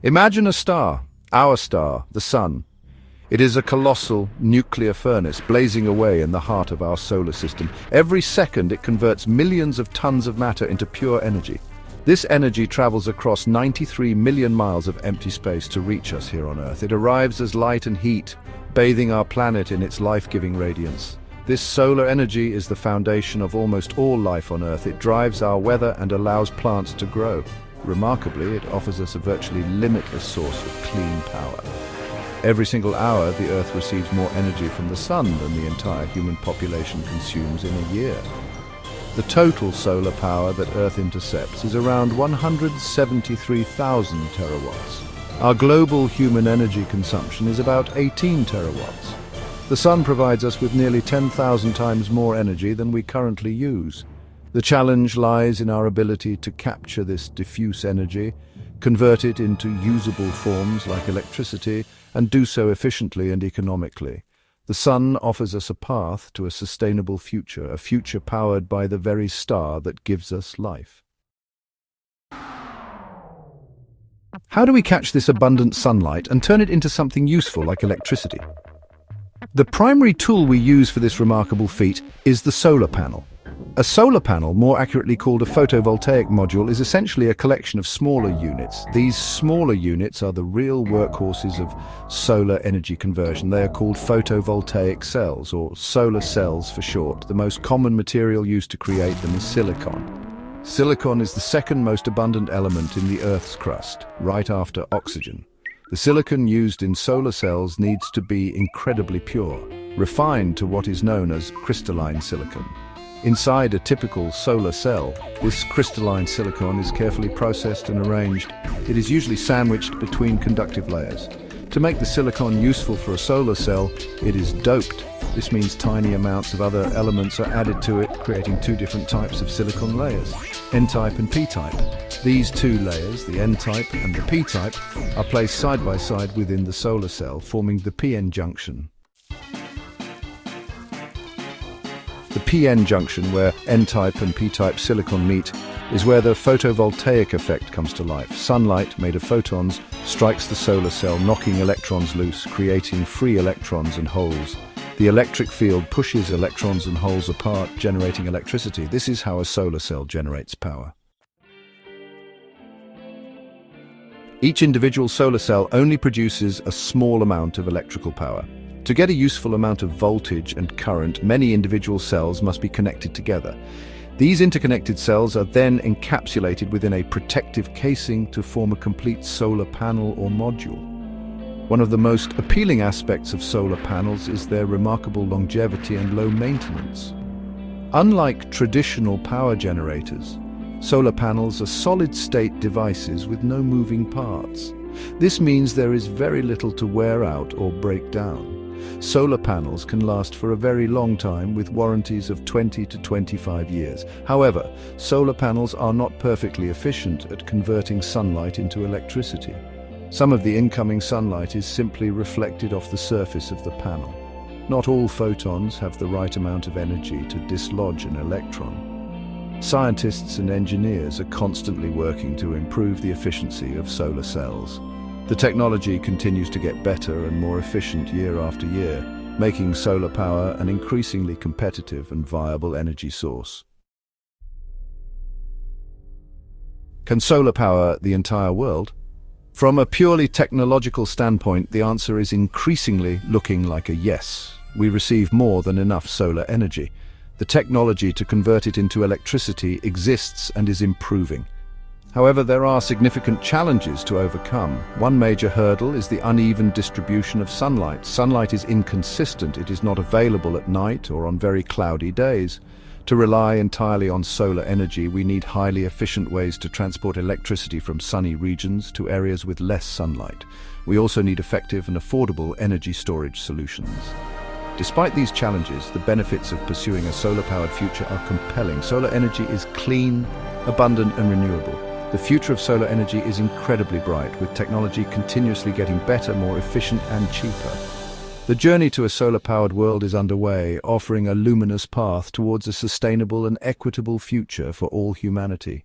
Imagine a star, our star, the Sun. It is a colossal nuclear furnace blazing away in the heart of our solar system. Every second it converts millions of tons of matter into pure energy. This energy travels across 93 million miles of empty space to reach us here on Earth. It arrives as light and heat, bathing our planet in its life-giving radiance. This solar energy is the foundation of almost all life on Earth. It drives our weather and allows plants to grow. Remarkably, it offers us a virtually limitless source of clean power. Every single hour, the Earth receives more energy from the Sun than the entire human population consumes in a year. The total solar power that Earth intercepts is around 173,000 terawatts. Our global human energy consumption is about 18 terawatts. The Sun provides us with nearly 10,000 times more energy than we currently use. The challenge lies in our ability to capture this diffuse energy, convert it into usable forms like electricity, and do so efficiently and economically. The Sun offers us a path to a sustainable future, a future powered by the very star that gives us life. How do we catch this abundant sunlight and turn it into something useful like electricity? The primary tool we use for this remarkable feat is the solar panel. A solar panel, more accurately called a photovoltaic module, is essentially a collection of smaller units. These smaller units are the real workhorses of solar energy conversion. They are called photovoltaic cells, or solar cells for short. The most common material used to create them is silicon. Silicon is the second most abundant element in the Earth's crust, right after oxygen. The silicon used in solar cells needs to be incredibly pure, refined to what is known as crystalline silicon. Inside a typical solar cell, this crystalline silicon is carefully processed and arranged. It is usually sandwiched between conductive layers. To make the silicon useful for a solar cell, it is doped. This means tiny amounts of other elements are added to it, creating two different types of silicon layers, N-type and P-type. These two layers, the N-type and the P-type, are placed side by side within the solar cell, forming the P-N junction. The P-N junction, where N-type and P-type silicon meet, is where the photovoltaic effect comes to life. Sunlight, made of photons, strikes the solar cell, knocking electrons loose, creating free electrons and holes. The electric field pushes electrons and holes apart, generating electricity. This is how a solar cell generates power. Each individual solar cell only produces a small amount of electrical power. To get a useful amount of voltage and current, many individual cells must be connected together. These interconnected cells are then encapsulated within a protective casing to form a complete solar panel or module. One of the most appealing aspects of solar panels is their remarkable longevity and low maintenance. Unlike traditional power generators, solar panels are solid-state devices with no moving parts. This means there is very little to wear out or break down. Solar panels can last for a very long time with warranties of 20 to 25 years. However, solar panels are not perfectly efficient at converting sunlight into electricity. Some of the incoming sunlight is simply reflected off the surface of the panel. Not all photons have the right amount of energy to dislodge an electron. Scientists and engineers are constantly working to improve the efficiency of solar cells. The technology continues to get better and more efficient year after year, making solar power an increasingly competitive and viable energy source. Can solar power the entire world? From a purely technological standpoint, the answer is increasingly looking like a yes. We receive more than enough solar energy. The technology to convert it into electricity exists and is improving. However, there are significant challenges to overcome. One major hurdle is the uneven distribution of sunlight. Sunlight is inconsistent. It is not available at night or on very cloudy days. To rely entirely on solar energy, we need highly efficient ways to transport electricity from sunny regions to areas with less sunlight. We also need effective and affordable energy storage solutions. Despite these challenges, the benefits of pursuing a solar-powered future are compelling. Solar energy is clean, abundant, and renewable. The future of solar energy is incredibly bright, with technology continuously getting better, more efficient, and cheaper. The journey to a solar-powered world is underway, offering a luminous path towards a sustainable and equitable future for all humanity.